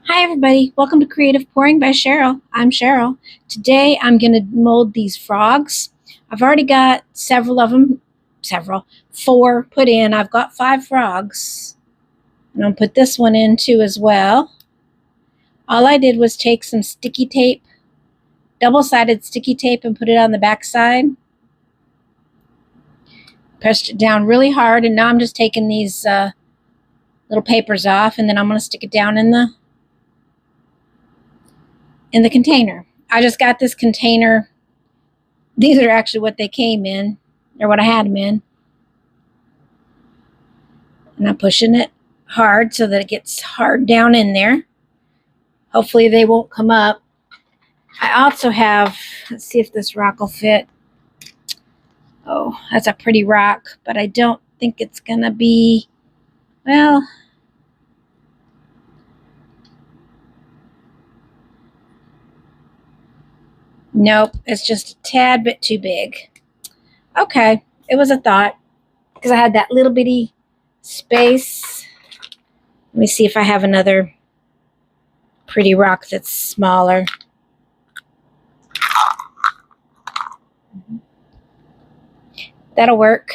Hi everybody, welcome to Creative Pouring by Cheryl. I'm Cheryl. Today I'm going to mold these frogs. I've already got several of them, four put in. I've got 5 frogs. And I'll put this one in too as well. All I did was take some sticky tape, double-sided sticky tape, and put it on the back side. Pressed it down really hard, and now I'm just taking these little papers off, and then I'm going to stick it down in the container. I just got this container. These are actually what they came in, or what I had them in. And I'm pushing it hard so that it gets hard down in there. Hopefully they won't come up. I also have, let's see if this rock will fit. Oh, that's a pretty rock, but I don't think it's gonna be, well, nope, it's just a tad bit too big. Okay, it was a thought, because I had that little bitty space. Let me see if I have another pretty rock that's smaller. That'll work.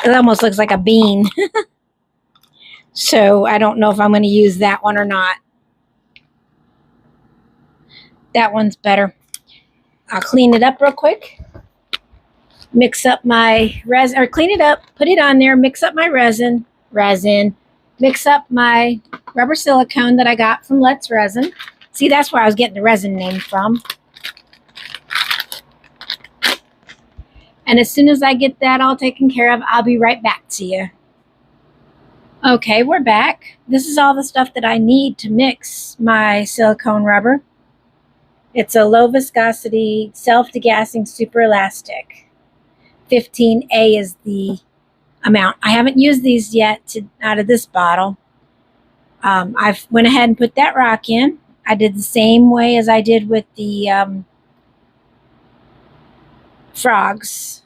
It almost looks like a bean. So I don't know if I'm going to use that one or not. That one's better. I'll clean it up real quick. Mix up my resin, or clean it up, put it on there, mix up my resin, mix up my rubber silicone that I got from Let's Resin. See, that's where I was getting the resin name from. And as soon as I get that all taken care of, I'll be right back to you. Okay, we're back. This is all the stuff that I need to mix my silicone rubber. It's a low viscosity, self-degassing super elastic. 15A is the amount. I haven't used these yet out of this bottle. I've went ahead and put that rock in. I did the same way as I did with the frogs.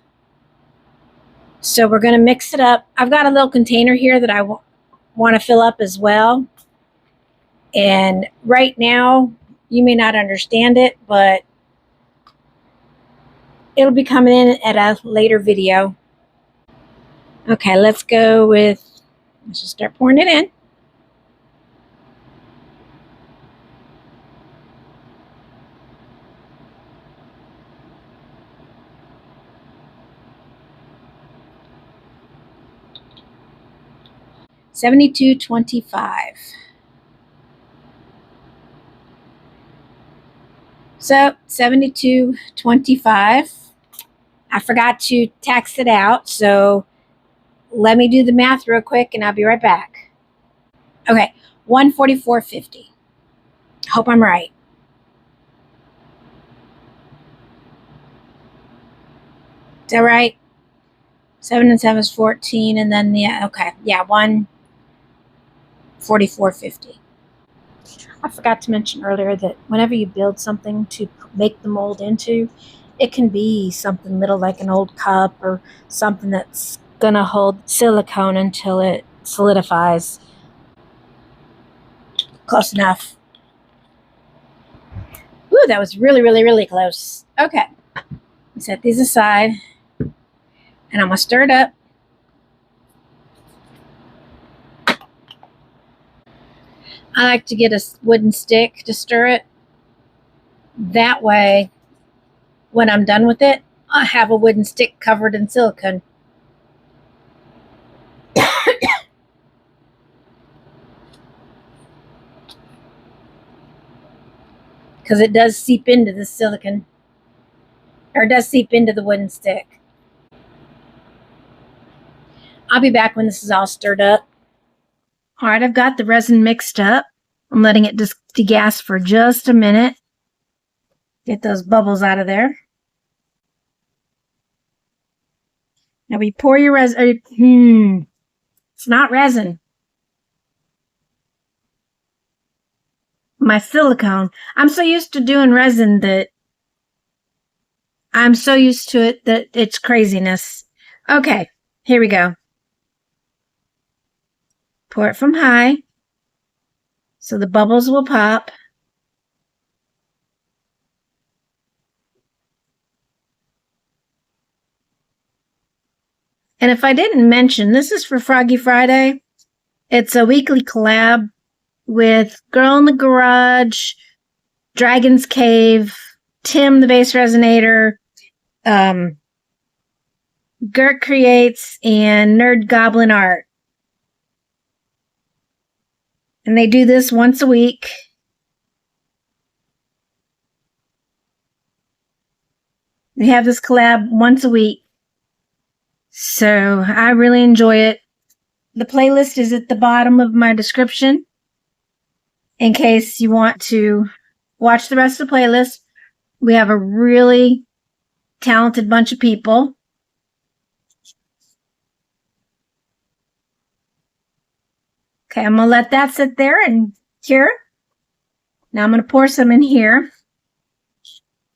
So we're going to mix it up. I've got a little container here that I want to fill up as well. And right now, you may not understand it, but it'll be coming in at a later video. Okay, let's go with, let's just start pouring it in. $72.25. So $72.25. I forgot to tax it out, so let me do the math real quick and I'll be right back. Okay, $144.50. Hope I'm right. Is that right? 7 and 7 is 14, and then okay, yeah, $144.50. I forgot to mention earlier that whenever you build something to make the mold into, it can be something little like an old cup or something that's gonna hold silicone until it solidifies. Close enough. Ooh, that was really, really, really close. Okay, set these aside, and I'm gonna stir it up. I like to get a wooden stick to stir it. That way, when I'm done with it, I have a wooden stick covered in silicone. Because it does seep into the silicone, or it does seep into the wooden stick. I'll be back when this is all stirred up. All right, I've got the resin mixed up. I'm letting it just degas for just a minute. Get those bubbles out of there. Now we pour your resin. It's not resin. My silicone. I'm so used to doing resin that I'm so used to it that it's craziness. Okay, here we go. Pour it from high. So the bubbles will pop. And if I didn't mention, this is for Froggy Friday. It's a weekly collab with Girl in the Garage, Dragon's Cave, Tim the Base Resonator, Gert Creates, and Nerd Goblin Art. And they do this once a week. They have this collab once a week. So I really enjoy it. The playlist is at the bottom of my description in case you want to watch the rest of the playlist. We have a really talented bunch of people. Okay, I'm going to let that sit there and cure. Now I'm going to pour some in here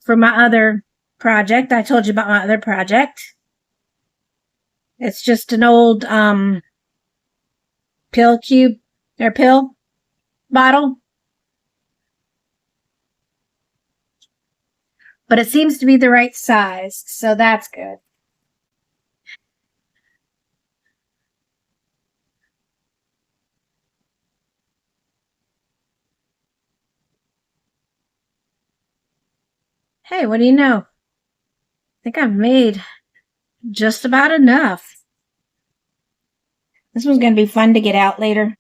for my other project. I told you about my other project. It's just an old pill cube or pill bottle. But it seems to be the right size, so that's good. Hey, what do you know? I think I've made just about enough. This one's going to be fun to get out later.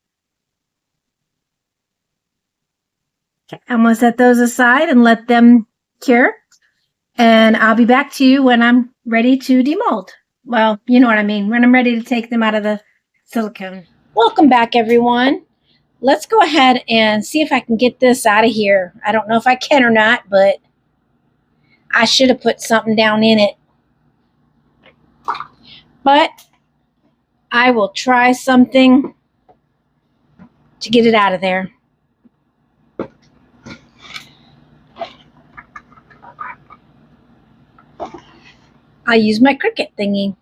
I'm going to set those aside and let them cure. And I'll be back to you when I'm ready to demold. Well, you know what I mean. When I'm ready to take them out of the silicone. Welcome back, everyone. Let's go ahead and see if I can get this out of here. I don't know if I can or not, but I should have put something down in it. But I will try something to get it out of there. I'll use my Cricut thingy.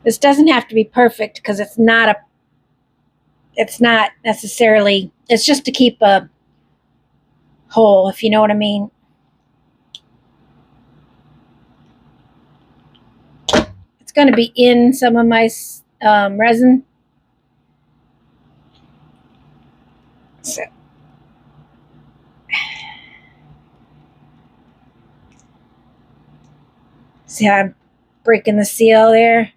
This doesn't have to be perfect because it's not necessarily, it's just to keep a hole, if you know what I mean. It's going to be in some of my resin. So see how I'm breaking the seal there?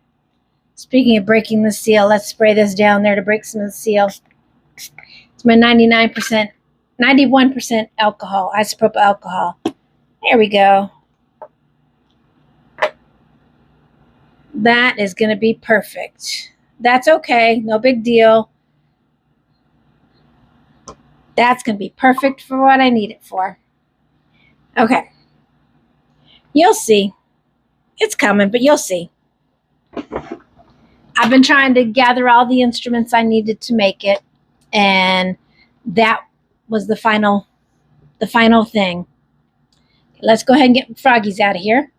Speaking of breaking the seal, let's spray this down there to break some of the seal. It's my 91% alcohol, isopropyl alcohol. There we go. That is going to be perfect. That's okay. No big deal. That's going to be perfect for what I need it for. Okay. You'll see. It's coming, but you'll see. I've been trying to gather all the instruments I needed to make it, and that was the final thing. Let's go ahead and get Froggies out of here.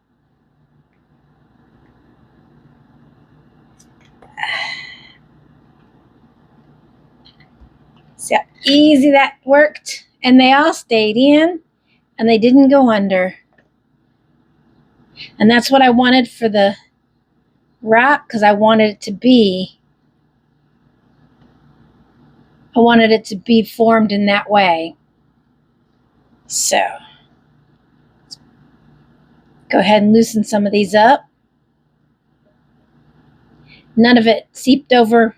See how easy that worked? And they all stayed in, and they didn't go under. And that's what I wanted for the rock, because I wanted it to be formed in that way. So go ahead and loosen some of these up. None of it seeped over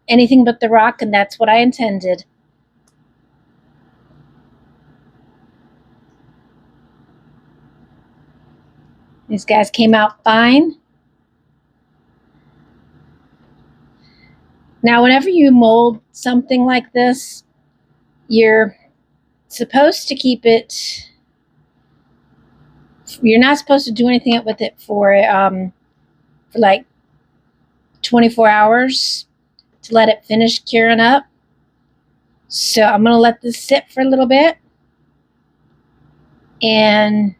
anything but the rock, and that's what I intended. These guys came out fine. Now, whenever you mold something like this, you're supposed to keep it, you're not supposed to do anything with it for like 24 hours to let it finish curing up. So I'm going to let this sit for a little bit. And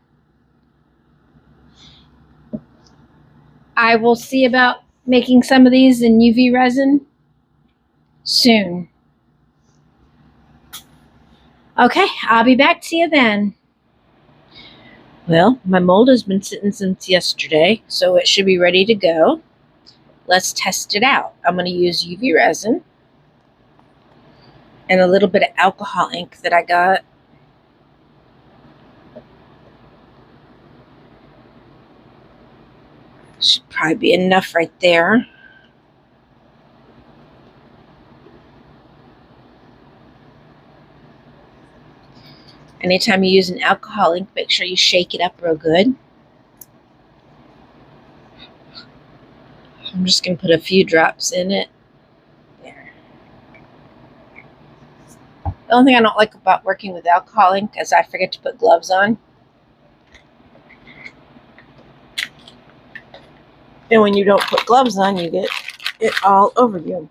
I will see about making some of these in UV resin soon. Okay, I'll be back to you then. Well, my mold has been sitting since yesterday, so it should be ready to go. Let's test it out. I'm going to use UV resin and a little bit of alcohol ink that I got. Should probably be enough right there. Anytime you use an alcohol ink, make sure you shake it up real good. I'm just going to put a few drops in it. There. The only thing I don't like about working with alcohol ink is I forget to put gloves on. And when you don't put gloves on, you get it all over you.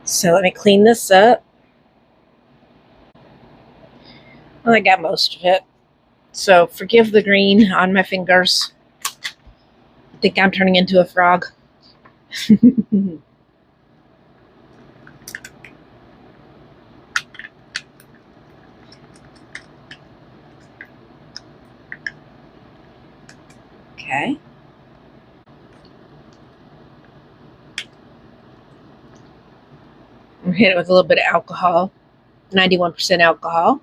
So let me clean this up. Well, I got most of it. So forgive the green on my fingers. I think I'm turning into a frog. Okay. I'm hit it with a little bit of alcohol, 91% alcohol.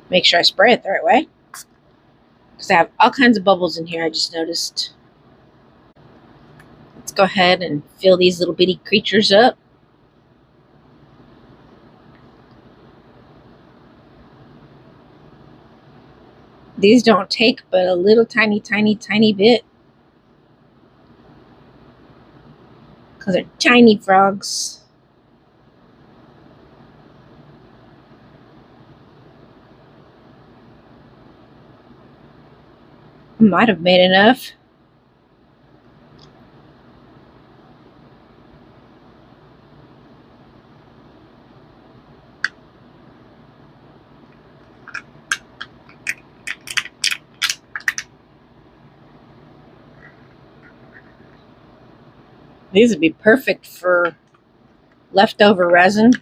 Make sure I spray it the right way, because I have all kinds of bubbles in here, I just noticed. Let's go ahead and fill these little bitty creatures up. These don't take but a little tiny bit, because they're tiny frogs. Might have made enough. These would be perfect for leftover resin.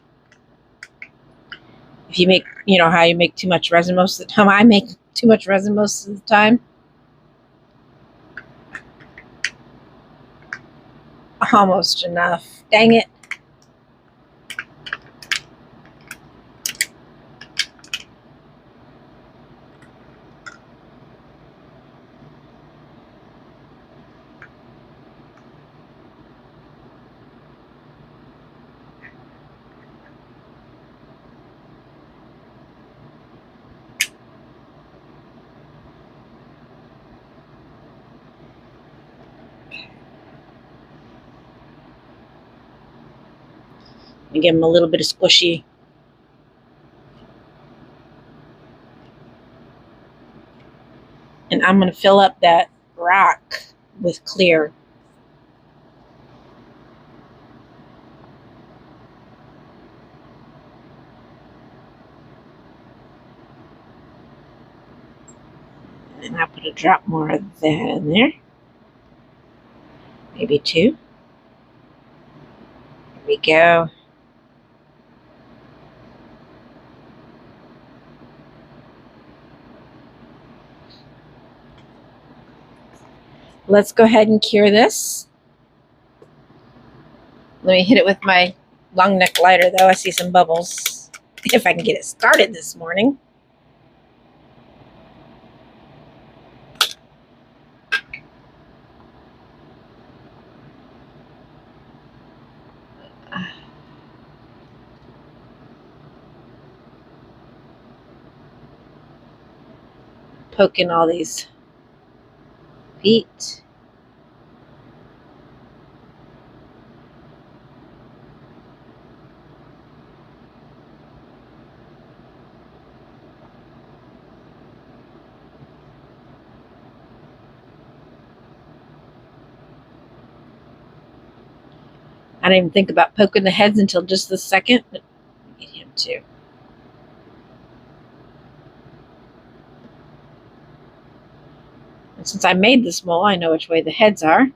If you make, you know how you make too much resin most of the time. I make too much resin most of the time. Almost enough. Dang it. And give them a little bit of squishy. And I'm going to fill up that rock with clear. And I'll put a drop more of that in there. Maybe two. There we go. Let's go ahead and cure this. Let me hit it with my long neck lighter, though. I see some bubbles. If I can get it started this morning. Poking all these feet. I didn't even think about poking the heads until just this second, but get him too. And since I made this mole, I know which way the heads are.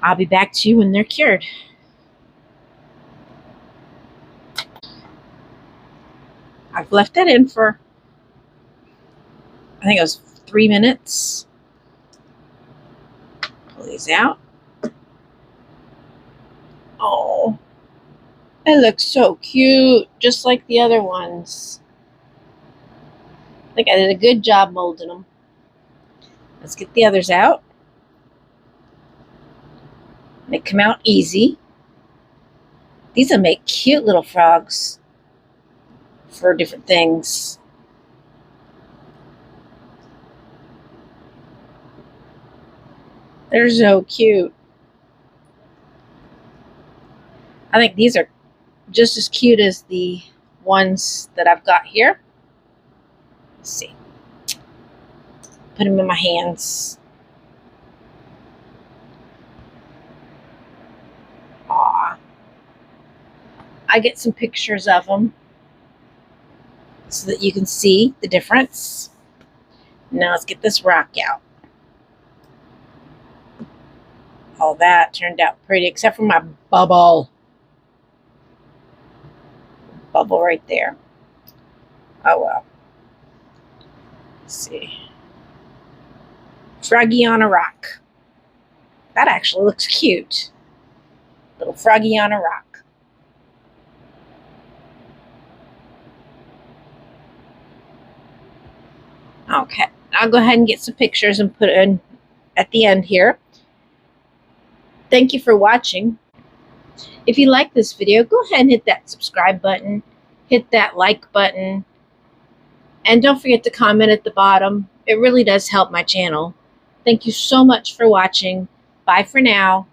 I'll be back to you when they're cured. I've left it in for, I think it was 3 minutes. Pull these out. Oh, it looks so cute, just like the other ones. I think I did a good job molding them. Let's get the others out. They come out easy. These will make cute little frogs for different things. They're so cute. I think these are just as cute as the ones that I've got here. Let's see. Put them in my hands. Aw. I get some pictures of them so that you can see the difference. Now let's get this rock out. All that turned out pretty, except for my bubble. Bubble right there. Oh well. Let's see. Froggy on a rock. That actually looks cute. Little froggy on a rock. Okay, I'll go ahead and get some pictures and put in at the end here. Thank you for watching. If you like this video, go ahead and hit that subscribe button, hit that like button, and don't forget to comment at the bottom. It really does help my channel. Thank you so much for watching. Bye for now.